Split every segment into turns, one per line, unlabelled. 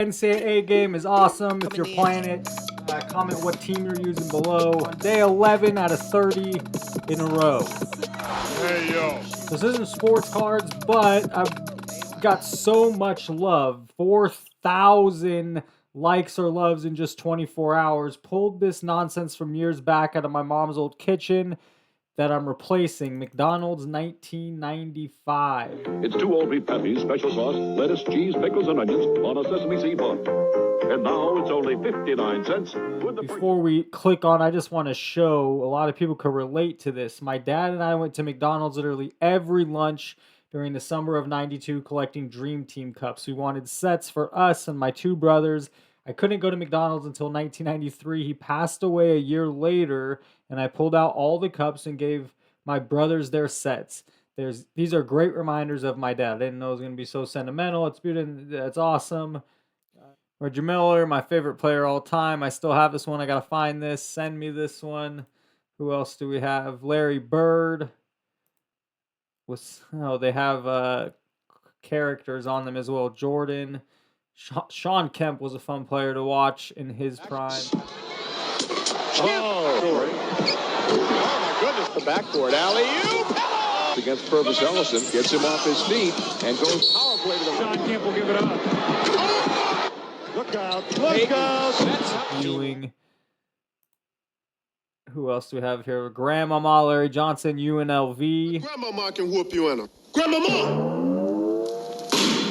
NCAA game is awesome. If you're playing it, comment what team you're using below. Day 11 out of 30 in a row.
Hey, yo.
This isn't sports cards, but I've got so much love. 4,000 likes or loves in just 24 hours. Pulled this nonsense from years back out of my mom's old kitchen that I'm replacing. McDonald's 1995.
It's 2 old beef patties, special sauce, lettuce, cheese, pickles, and onions on a sesame seed bun. And now it's only 59 cents.
Before we click on, I just want to show a lot of people could relate to this. My dad and I went to McDonald's literally every lunch during the summer of 92 collecting Dream Team cups. We wanted sets for us and my two brothers. I couldn't go to McDonald's until 1993. He passed away a year later, and I pulled out all the cups and gave my brothers their sets. These are great reminders of my dad. I didn't know it was going to be so sentimental. It's beautiful. It's awesome. Reggie Miller, my favorite player all time. I still have this one. I got to find this. Send me this one. Who else do we have? Larry Bird. They have characters on them as well. Jordan. Sean Kemp was a fun player to watch in his prime.
Oh, my goodness. The backboard alley-oop.
Against Purvis Ellison, gets him off his feet, and goes power play to the...
Sean Kemp will give it up. Oh! Look out. Look out.
Ewing. Who else do we have here? Grandmama, Larry Johnson, UNLV.
Grandmama can whoop you in her. Grandmama!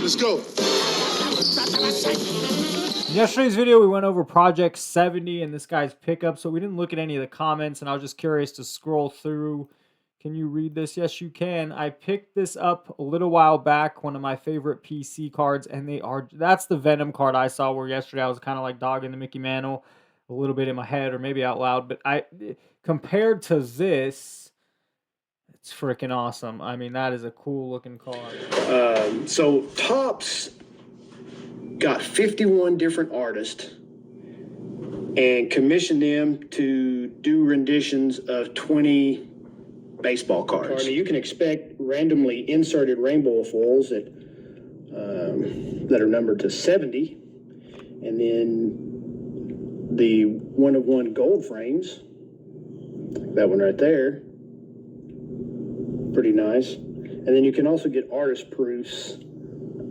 Let's go.
In yesterday's video, we went over Project 70 and this guy's pickup, so we didn't look at any of the comments, and I was just curious to scroll through. Can you read this? Yes, you can. I picked this up a little while back, one of my favorite PC cards, and that's the Venom card I saw where yesterday I was kind of like dogging the Mickey Mantle a little bit in my head or maybe out loud, but compared to this, it's freaking awesome. I mean, that is a cool looking card.
So Topps got 51 different artists and commissioned them to do renditions of 20 baseball cards. You can expect randomly inserted rainbow foils that are numbered to 70, and then the one-of-one gold frames, that one right there, pretty nice. And then you can also get artist proofs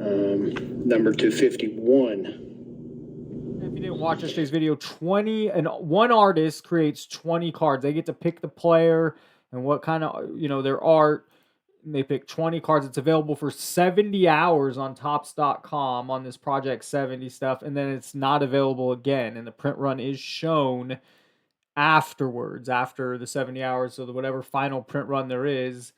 numbered to 51.
If you didn't watch yesterday's video, one artist creates 20 cards. They get to pick the player and what kind of, their art. And they pick 20 cards. It's available for 70 hours on Topps.com on this Project 70 stuff. And then it's not available again. And the print run is shown afterwards, after the 70 hours. So whatever final print run there is,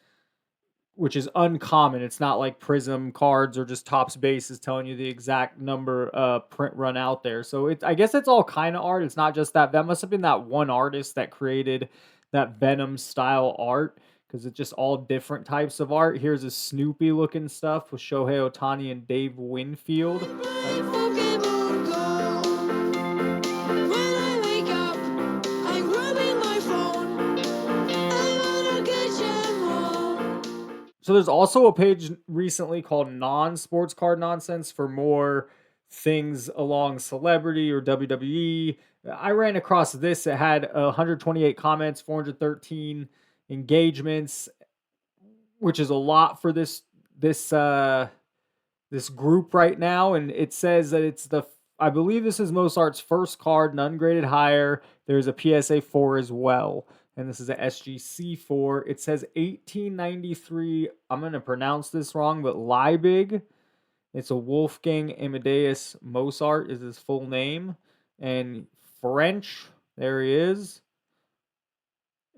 which is uncommon. It's not like Prism cards or just Topps bases telling you the exact number print run out there. So I guess it's all kind of art. It's not just that. That must have been that one artist that created that Venom style art, because it's just all different types of art. Here's a Snoopy looking stuff with Shohei Ohtani and Dave Winfield. So there's also a page recently called Non-Sports Card Nonsense for more things along celebrity or WWE. I ran across this. It had 128 comments, 413 engagements, which is a lot for this group right now. And it says that I believe this is Mozart's first card, none graded higher. There's a PSA 4 as well. And this is a SGC 4. It says 1893. I'm going to pronounce this wrong, but Liebig. It's a Wolfgang Amadeus Mozart is his full name. And French, there he is.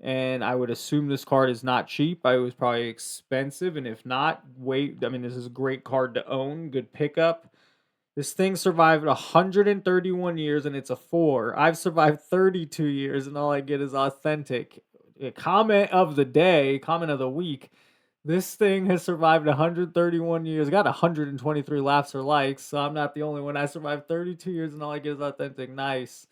And I would assume this card is not cheap. It was probably expensive. And if not, this is a great card to own. Good pickup. This thing survived 131 years, and it's a 4. I've survived 32 years, and all I get is authentic. A comment of the week. This thing has survived 131 years. Got 123 laughs or likes, so I'm not the only one. I survived 32 years, and all I get is authentic. Nice.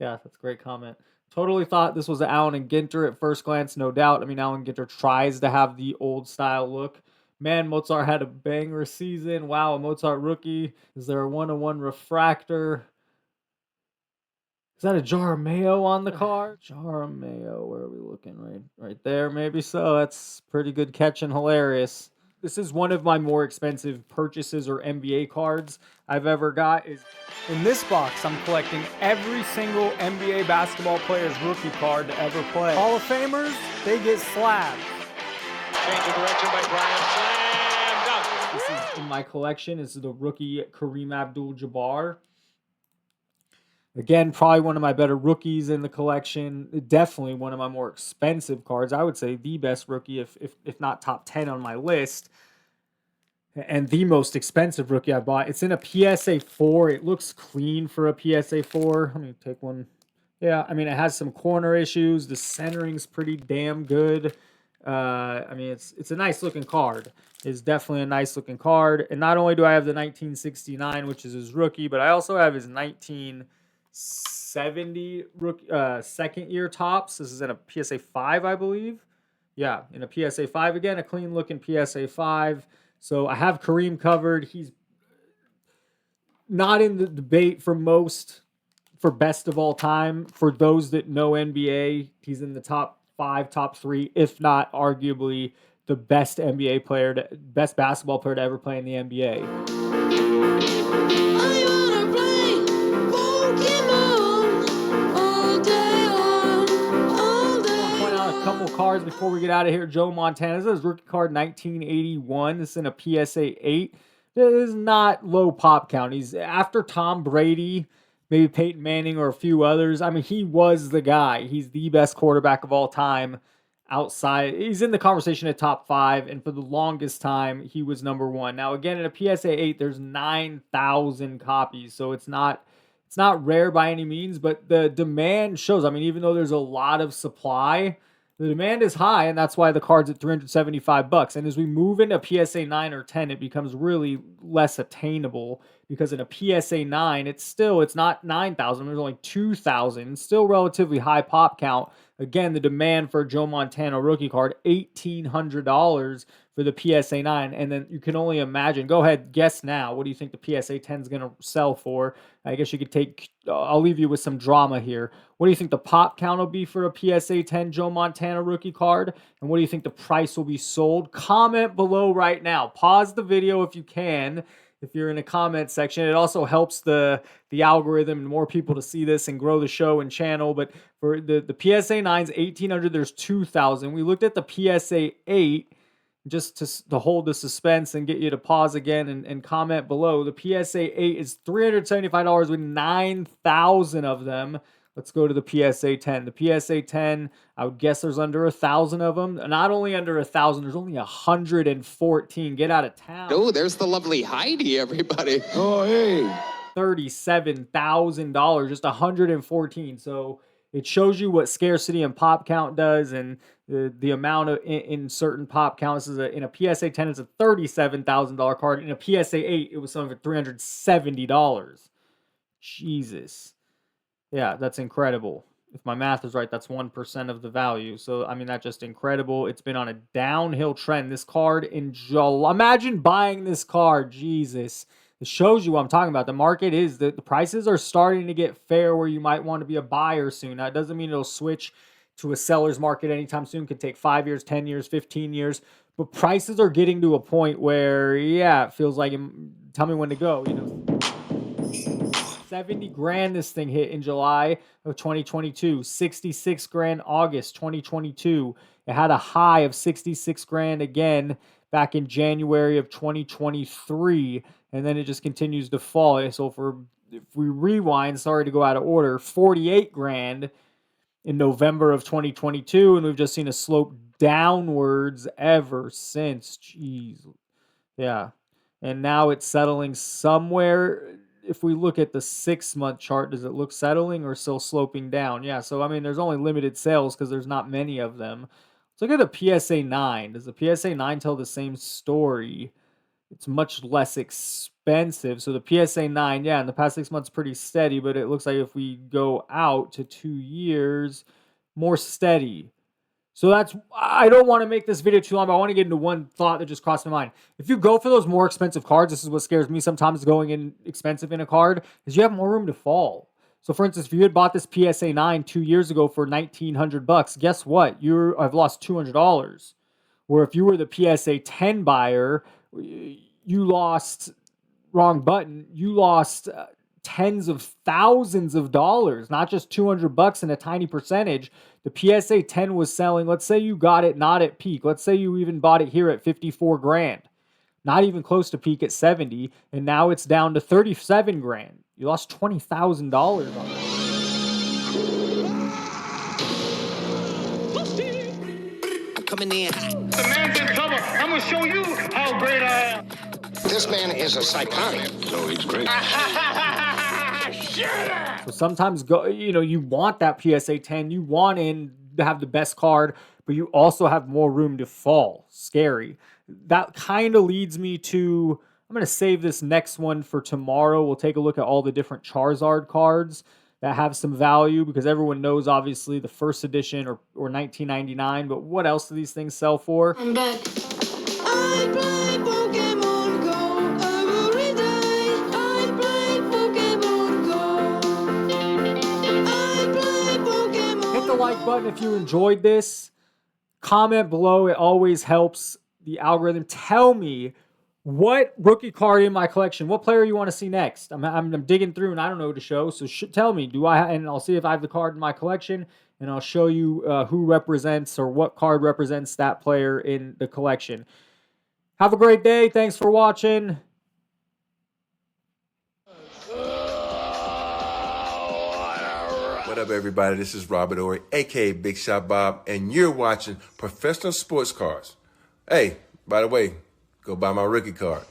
Yeah, that's a great comment. Totally thought this was an Allen and Ginter at first glance, no doubt. I mean, Allen Ginter tries to have the old style look. Man, Mozart had a banger season. Wow, a Mozart rookie. Is there a 1-to-1 refractor? Is that a jar of mayo on the card? Jar of mayo. Where are we looking? Right there, maybe so. That's pretty good catch and hilarious. This is one of my more expensive purchases or NBA cards I've ever got. In this box, I'm collecting every single NBA basketball player's rookie card to ever play. Hall of Famers, they get slabs.
Change of direction by Bryant. Slam dunk.
This is in my collection. This is the rookie Kareem Abdul-Jabbar. Again, probably one of my better rookies in the collection. Definitely one of my more expensive cards. I would say the best rookie, if not top 10 on my list. And the most expensive rookie I bought. It's in a PSA 4. It looks clean for a PSA 4. Let me take one. Yeah, I mean, it has some corner issues. The centering's pretty damn good. I mean, it's a nice looking card. It's definitely a nice looking card. And not only do I have the 1969, which is his rookie, but I also have his 1970 rookie, second year tops. This is in a PSA 5, I believe. Yeah, in a PSA 5 again, a clean looking PSA 5. So I have Kareem covered. He's not in the debate for best of all time. For those that know NBA, he's in the top 5, top 3, if not arguably the best NBA player, best basketball player to ever play in the NBA.
I wanna play Pokemon all day long, all day
Point out a couple cards before we get out of here. Joe Montana. This is his rookie card 1981. This is in a PSA 8. This is not low pop count. He's after Tom Brady, maybe Peyton Manning or a few others. I mean, he was the guy. He's the best quarterback of all time outside. He's in the conversation at top 5, and for the longest time, he was number 1. Now, again, in a PSA 8, there's 9,000 copies, so it's not rare by any means, but the demand shows. I mean, even though there's a lot of supply, the demand is high, and that's why the card's at $375. And as we move into PSA 9 or 10, it becomes really less attainable, because in a PSA 9, it's not 9,000. There's only 2,000. Still relatively high pop count. Again, the demand for a Joe Montana rookie card, $1,800 for the PSA 9. And then you can only imagine. Go ahead, guess now. What do you think the PSA 10 is going to sell for? I guess you could take, I'll leave you with some drama here. What do you think the pop count will be for a PSA 10 Joe Montana rookie card? And what do you think the price will be sold? Comment below right now. Pause the video if you can. If you're in the comment section, it also helps the algorithm and more people to see this and grow the show and channel. But for the PSA 9's 1,800, there's 2,000. We looked at the PSA 8 just to hold the suspense and get you to pause again and comment below. The PSA 8 is $375 with 9,000 of them. Let's go to the PSA 10. The PSA 10, I would guess there's under 1,000 of them. Not only under 1,000, there's only 114. Get out of town.
Oh, there's the lovely Heidi, everybody.
Oh, hey.
$37,000, just 114. So it shows you what scarcity and pop count does, and the amount of in certain pop counts. In a PSA 10, it's a $37,000 card. In a PSA 8, it was something for $370. Jesus. Yeah, that's incredible. If my math is right, that's 1% of the value. So, I mean, that's just incredible. It's been on a downhill trend. This card in July. Imagine buying this card. Jesus. It shows you what I'm talking about. The market is, the prices are starting to get fair where you might want to be a buyer soon. Now, it doesn't mean it'll switch to a seller's market anytime soon. It could take 5 years, 10 years, 15 years. But prices are getting to a point where, yeah, it feels like, tell me when to go, 70 grand this thing hit in July of 2022, 66 grand August 2022. It had a high of 66 grand again back in January of 2023, and then it just continues to fall. So if we rewind, sorry to go out of order, 48 grand in November of 2022, and we've just seen a slope downwards ever since. Jeez. Yeah. And now it's settling somewhere. If we look at the 6-month chart, does it look settling or still sloping down? Yeah, so I mean, there's only limited sales because there's not many of them. Let's look at the PSA 9. Does the PSA 9 tell the same story? It's much less expensive. So the PSA 9, yeah, in the past 6 months, pretty steady, but it looks like if we go out to 2 years, more steady. So I don't want to make this video too long, but I want to get into one thought that just crossed my mind. If you go for those more expensive cards, this is what scares me sometimes going in expensive in a card, is you have more room to fall. So for instance, if you had bought this PSA 9 2 years ago for $1,900, guess what? I've lost $200. Where if you were the PSA 10 buyer, you lost, wrong button, you lost tens of thousands of dollars, not just $200 and a tiny percentage. The PSA 10 was selling, let's say you got it not at peak. Let's say you even bought it here at 54 grand, not even close to peak at 70. And now it's down to 37 grand. You lost $20,000 on that.
I'm coming in.
The man's in trouble. I'm gonna show you how great I am.
This man is a psychotic.
So he's great.
So sometimes you want that PSA 10, you want to have the best card, but you also have more room to fall. Scary. That kind of leads me to, I'm going to save this next one for tomorrow. We'll take a look at all the different Charizard cards that have some value, because everyone knows obviously the first edition or $19.99, but what else do these things sell for?
I'm back. I play Pokemon Go every day. I play Pokemon Go. I play Pokemon.
Hit the like button if you enjoyed this. Comment below. It always helps the algorithm. Tell me what rookie card in my collection, what player you want to see next. I'm digging through and I don't know who to show. So tell me, and I'll see if I have the card in my collection, and I'll show you who represents or what card represents that player in the collection. Have a great day. Thanks for watching.
What up, everybody? This is Robert Ory, aka Big Shot Bob, and you're watching Professional Sports Cards. Hey, by the way, go buy my rookie card.